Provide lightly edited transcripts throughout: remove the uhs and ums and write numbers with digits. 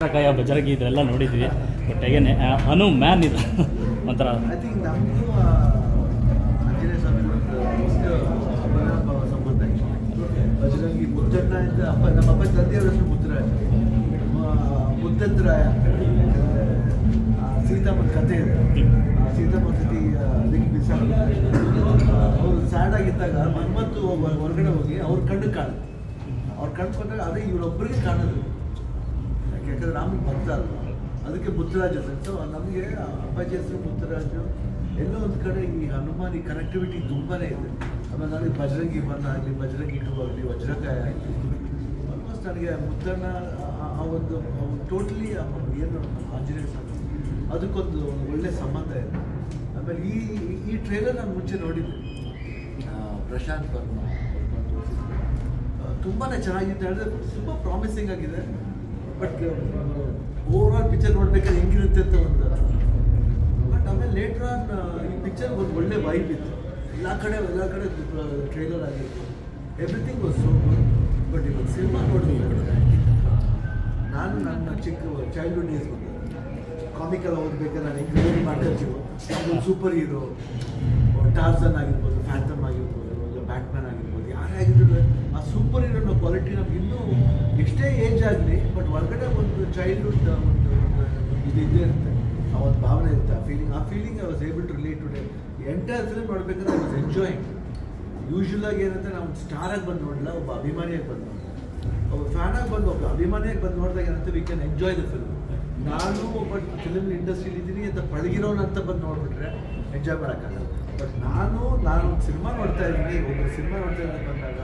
ವಜ್ರಕಾಯ ಬಜರಂಗಿ ಇದೆಲ್ಲ ನೋಡಿದ್ವಿ. But ಹೇಗೇನೆ Hanu man ಇದು ಒಂಥರ ಐ ಥಿಂಕ್ ನಮಗೂ ಆಂಜನೇಯ ಸ್ವಾಮಿ ಸಂಬಂಧ ಬಜರಂಗಿ ಮುದ್ದಣ್ಣ ಅಂತ ನಮ್ಮ ಅಪ್ಪ ತಂದೆಯವ್ರ ಹೆಸರು ಮುದ್ದರಾಜ, ಮುದ್ದದ್ರಾಯ. ಸೀತಾಮನ್ ಕಥೆ ಇದೆ, ಸೀತಾಮನ್ ಸತಿ ಲಿಂಕ್ ಬಿಸ ಅವರು ಸ್ಯಾಡ್ ಆಗಿದ್ದಾಗ ಮನ್ಮತ್ತು ಹೊರಗಡೆ ಹೋಗಿ ಅವ್ರ ಕಣ್ಣು ಕಾಣುತ್ತೆ. ಅವ್ರು ಕಣ್ಕೊಂಡಾಗ ಅದೇ ಇವರೊಬ್ಬರಿಗೆ ಕಾಣೋದು, ಯಾಕಂದ್ರೆ ರಾಮನ್ ಭಕ್ತ ಅಲ್ವಾ, ಅದಕ್ಕೆ ಮುತ್ತರಾಜು ಅಂತ. ಸೊ ನಮಗೆ ಅಪ್ಪಾಜಿ ಹೆಸರು ಮುತ್ತರಾಜು. ಎಲ್ಲೋ ಒಂದು ಕಡೆ ಈ ಹನುಮಾನ್ ಈ ಕನೆಕ್ಟಿವಿಟಿ ತುಂಬಾ ಇದೆ. ಆಮೇಲೆ ನನಗೆ ಬಜರಂಗಿ ಬಣ್ಣ ಆಗಲಿ, ಬಜರಂಗಿ ಟೂ ಆಗಲಿ, ವಜ್ರಕಾಯ ಆಗಲಿ, ಆಲ್ಮೋಸ್ಟ್ ನನಗೆ ಮುತ್ತಣ್ಣ ಆ ಒಂದು ಟೋಟಲಿ ಏನು ಆಂಜನೇಯ ಸ್ವಾಮಿ ಅದಕ್ಕೊಂದು ಒಳ್ಳೆ ಸಂಬಂಧ ಇದೆ. ಆಮೇಲೆ ಈ ಟ್ರೇಲರ್ ನಾನು ಮುಂಚೆ ನೋಡಿದ್ದೆ, ಪ್ರಶಾಂತ್ ವರ್ಮ ತುಂಬಾ ಚೆನ್ನಾಗಿದೆ ಹೇಳಿದ್ರೆ ತುಂಬ ಪ್ರಾಮಿಸಿಂಗ್ ಆಗಿದೆ. ಬಟ್ ಓವರ್ ಆಲ್ ಪಿಕ್ಚರ್ ನೋಡ್ಬೇಕಾದ್ರೆ ಹೆಂಗಿರುತ್ತೆ ಅಂತ ಒಂದು. ಬಟ್ ಆಮೇಲೆ ಲೇಟರ್ ಆನ್ ಈ ಪಿಕ್ಚರ್ ಒಂದು ಒಳ್ಳೆ ವೈಬ್ ಇತ್ತು. ಎಲ್ಲ ಕಡೆ ಟ್ರೇಲರ್ ಆಗಿತ್ತು, everything was so good. But ಇವತ್ತು ಸಿನಿಮಾ ನೋಡಿದ್ರೆ ನಾನು ನನ್ನ ಚಿಕ್ಕ ಚೈಲ್ಡ್ಹುಡ್ ಡೇಸ್ ಬಂದೆ, ಕಾಮಿಕಲ್ ಓದಬೇಕಾದ್ರೆ ನಾನು ಹೆಂಗೆ ಮಾಡ್ಕೊಳ್ತೀವಿ. ಒಂದು ಸೂಪರ್ ಹೀರೋ ಟಾರ್ಜನ್ ಆಗಿರ್ಬೋದು, ಫ್ಯಾಂಟಮ್ ಆಗಿರ್ಬೋದು, ಇಲ್ಲ ಬ್ಯಾಟ್ಮ್ಯಾನ್ ಆಗಿರ್ಬೋದು, ಯಾರೇ ಆಗಿದ್ರು ಆ ಸೂಪರ್ ಹೀರೋನ ಕ್ವಾಲಿಟಿ ನಮ್ಗೆ ಇನ್ನೂ ಎಷ್ಟೇ ಏಜ್ ಆಗಲಿ ಬಟ್ ಒಳಗಡೆ ಒಂದು ಚೈಲ್ಡ್ಹುಡ್ ಒಂದು ಇದು ಇದ್ದೇ ಇರುತ್ತೆ, ಆ ಒಂದು ಭಾವನೆ ಇರುತ್ತೆ, ಆ feeling I was able to relate to entire film ನೋಡ್ಬೇಕಾದ್ರೆ ಐ ವಾಸ್ ಎಂಜಾಯಿಂಗ್. ಯೂಶ್ವಲ್ ಆಗಿ ಏನಂತ ನಾವು ಸ್ಟಾರಾಗಿ ಬಂದು ನೋಡಲ್ಲ, ಒಬ್ಬ ಅಭಿಮಾನಿಯಾಗಿ ಬಂದು ನೋಡಿಲ್ಲ, ಒಬ್ಬ ಫ್ಯಾನಾಗಿ ಬಂದು ಒಬ್ಬ ಅಭಿಮಾನಿಯಾಗಿ ಬಂದು ನೋಡಿದಾಗ ಏನಂತ we can enjoy the film. ನಾನು ಒಬ್ಬ ಫಿಲ್ಮ್ ಇಂಡಸ್ಟ್ರಿಲಿ ಇದ್ದೀನಿ ಅಂತ ಪಳಗಿರೋನು ಅಂತ ಬಂದು ನೋಡ್ಬಿಟ್ರೆ ಎಂಜಾಯ್ ಮಾಡೋಕ್ಕಾಗಲ್ಲ. ಬಟ್ ನಾನು ಒಂದು ಸಿನಿಮಾ ನೋಡ್ತಾ ಇದ್ದೀನಿ, ಒಂದು ಸಿನಿಮಾ ನೋಡ್ತಾ ಇದ್ದೀನಿ ಬಂದಾಗ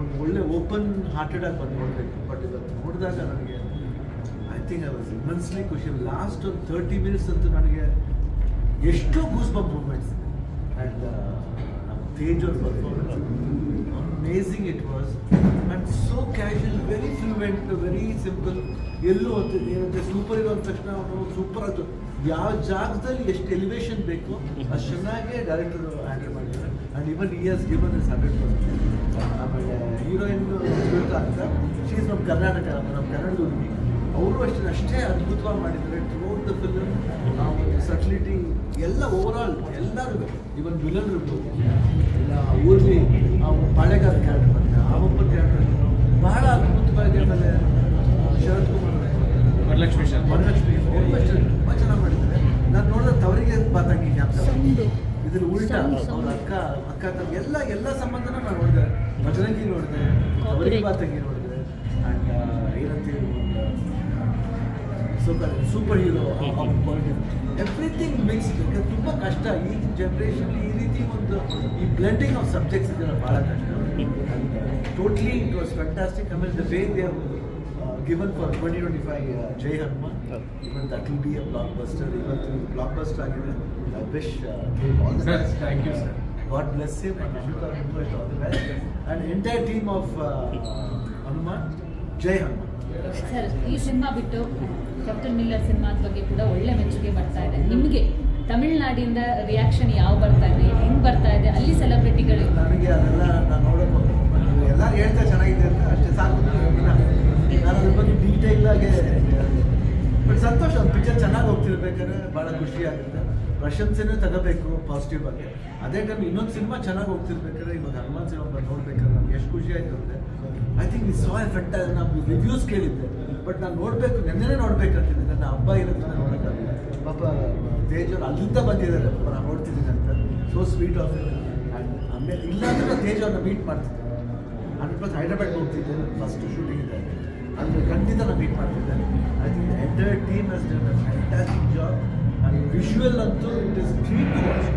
ಒಂದು ಒಳ್ಳೆ ಓಪನ್ ಹಾರ್ಟೆಡ್ ಆಗಿ ಬಂದು ನೋಡಬೇಕು. ಬಟ್ ಇವತ್ತು ನೋಡಿದಾಗ ನನಗೆ ಐ ಥಿಂಕ್ ಐ ವಾಸ್ ಇಮನ್ಸ್ಲಿ ಖುಷಿ. ಲಾಸ್ಟ್ ಒಂದು 30 ಮಿನಿಟ್ಸ್ ಅಂತೂ ನನಗೆ ಎಷ್ಟೋ ಗೂಸ್ ಬಂಪ್ ಮೂಮೆಂಟ್ಸ್. ಆ್ಯಂಡ್ ನಮ್ಮ ತೇಜ್ ಅವ್ರ performance amazing it was. And so casual, very fluent, very simple. ಎಲ್ಲೂ ಒಂದು ಏನಂದರೆ ಸೂಪರ್ ಹೀರೋ ಅಂದ ತಕ್ಷಣ ಅವನು ಸೂಪರ್ ಆಯ್ತು, ಯಾವ ಜಾಗದಲ್ಲಿ ಎಷ್ಟು ಎಲಿವೇಶನ್ ಬೇಕು ಅಷ್ಟು ಚೆನ್ನಾಗೇ ಡೈರೆಕ್ಟರ್ ಹ್ಯಾಂಡಲ್ ಮಾಡಿದ್ದಾರೆ. ಆ್ಯಂಡ್ ಇವನ್ ಈ ಹ್ಯಾಸ್ ಗಿವನ್ ಇಸ್ 100%. ಆಮೇಲೆ ಹೀರೋಯಿನ್ ಅಂತ ಶೀಸ್ ನಮ್ಮ ಕರ್ನಾಟಕ, ನಮ್ಮ ಕನ್ನಡದ ಹುಡುಗಿ, ಅವರು ಅಷ್ಟೇ ಅದ್ಭುತವಾಗಿ ಮಾಡಿದ್ದಾರೆ. ಥ್ರೂಔಟ್ ದ ಫಿಲ್ಮ್ ಆ ಒಂದು ಸಟ್ಲಿಟಿ ಎಲ್ಲ ಓವರಾಲ್ ಎಲ್ಲರೂ, ಇವನ್ ವಿಲನ್ ಇರ್ಬೋದು, ಇಲ್ಲ ಊರ್ಲಿ ಆ ಪಾಳೆಗಾರ ಕ್ಯಾರೆಕ್ಟರ್ ಬಂದರೆ ಆ ಒಬ್ಬ ಕ್ಯಾರೆಕ್ಟರ್ ಬಹಳ ಅದ್ಭುತವಾಗಿ. ಆಮೇಲೆ ಶರತ್ ಕುಮಾರ್, ವರಲಕ್ಷ್ಮಿ ತುಂಬ ಚೆನ್ನಾಗಿ ಮಾಡಿದ್ದಾರೆ. ನಾನು ನೋಡಿದ್ರೆ ತವರಿಗೆ ಬಾತಂಗಿ ಜ್ಞಾಪಕ, ಇದ್ರ ಉಲ್ಟಾ ಅವ್ರ ಅಕ್ಕ ತಮ್ಮ ಎಲ್ಲ ಸಂಬಂಧನ ನಾನು ನೋಡಿದೆ. ಬಜರಂಗಿ ನೋಡಿದೆ, ತವರಿಗೆ ಬಾತಂಗಿ ನೋಡಿದೆ, ಆ್ಯಂಡ್ ಏನಂತೀವಿ super hero quality, everything mix. ತುಂಬ ಕಷ್ಟ ಈ ಜನ್ರೇಷನ್ ಈ ರೀತಿ ಒಂದು ಈ ಬ್ಲೆಂಡಿಂಗ್ ಆಫ್ ಸಬ್ಜೆಕ್ಟ್ಸ್ ಇದೆಲ್ಲ ಭಾಳ ಕಷ್ಟ. Totally it was fantastic. ಆಮೇಲೆ the way they given for 2025 Jai Hanuman, even that will be a blockbuster. Even blockbuster agide. I wish all the best. Thank you, sir. God bless him and wish all the best. And entire team of Hanuman, Jai Hanuman. Sir, ಈ cinema ಬಿಟ್ಟು captain Miller ಸಿನಿಮಾದ ಬಗ್ಗೆ ಕೂಡ ಒಳ್ಳೆ ಮೆಚ್ಚುಗೆ ಬರ್ತಾ ಇದೆ. ನಿಮಗೆ ತಮಿಳುನಾಡಿಂದ ರಿಯಾಕ್ಷನ್ ಯಾವ ಬರ್ತಾ ಇದೆ, ಹೆಂಗೆ ಬರ್ತಾ ಇದೆ, ಅಲ್ಲಿ ಸೆಲೆಬ್ರಿಟಿಗಳು? ನನಗೆ ಅದೆಲ್ಲ ನಾನು ನೋಡೋದು ಎಲ್ಲರೂ ಹೇಳ್ತಾ ಚೆನ್ನಾಗಿದೆ ಅಂತ ಅಷ್ಟೇ ಸಾಕು. ನಾನು ಅದ್ರ ಬಗ್ಗೆ ಡೀಟೇಲ್ ಆಗಿ ಬಟ್ ಸಂತೋಷ, ಒಂದು ಪಿಕ್ಚರ್ ಚೆನ್ನಾಗಿ ಹೋಗ್ತಿರ್ಬೇಕಾದ್ರೆ ಭಾಳ ಖುಷಿ ಆಗುತ್ತೆ. ಪ್ರಶಂಸೆನೂ ತಗೋಬೇಕು ಪಾಸಿಟಿವ್ ಆಗಿ. ಅದೇ ಟೈಮ್ ಇನ್ನೊಂದು ಸಿನಿಮಾ ಚೆನ್ನಾಗಿ ಹೋಗ್ತಿರ್ಬೇಕಾದ್ರೆ ಇವಾಗ ಹನುಮಾನ್ ಸಿನಿಮಾ ಬಂದು ನೋಡ್ಬೇಕಾದ್ರೆ ನಮ್ಗೆ ಎಷ್ಟು ಖುಷಿ ಆಯಿತು ಅಂದರೆ ಐ ಥಿಂಕ್ ಈ ಸಾ ಎಫೆಕ್ಟ್ ನಾವು ರಿವ್ಯೂಸ್ ಕೇಳಿದ್ದೆ. ಬಟ್ ನಾನು ನೋಡಬೇಕು, ನೆನ್ನೆ ನೋಡ್ಬೇಕಂತಿದ್ದೆ, ನನ್ನ ಹಬ್ಬ ಇರುತ್ತೆ ನೋಡೋಕ್ಕಾಗಲ್ಲ. ಪಾಪ ತೇಜ್ ಅವ್ರು ಅಲ್ಲಿಂದ ಬಂದಿದ್ದಾರೆ, ಪಾಪ ನಾನು ನೋಡ್ತಿದ್ದೀನಿ ಅಂತ. So sweet of it. And ಆಮೇಲೆ ಇಲ್ಲಾಂದ್ರೆ ತೇಜ್ ಅವ್ರನ್ನ ಮೀಟ್ ಮಾಡ್ತಿದ್ದೆ. 100% ಹೈದ್ರಾಬಾದ್ ಹೋಗ್ತಿದ್ದೆ, ಫಸ್ಟ್ ಶೂಟಿಂಗ್ ಇದೆ, ಅಲ್ಲಿ ಖಂಡಿತ ನಾನು ಮೀಟ್ ಮಾಡ್ತಿದ್ದೆ. I think entire team has done a fantastic job. And visual ಅಂತೂ it is treat to watch.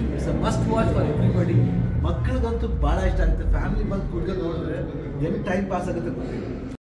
It's a must watch for everybody. ಮಕ್ಕಳಿಗಂತೂ ಭಾಳ ಇಷ್ಟ ಆಗುತ್ತೆ. ಫ್ಯಾಮಿಲಿ ಬಂದು ಕುಡ್ಕೊಂಡು ನೋಡಿದ್ರೆ ಹೆಂಗೆ ಟೈಮ್ ಪಾಸ್ ಆಗುತ್ತೆ ಗೊತ್ತಿಲ್ಲ.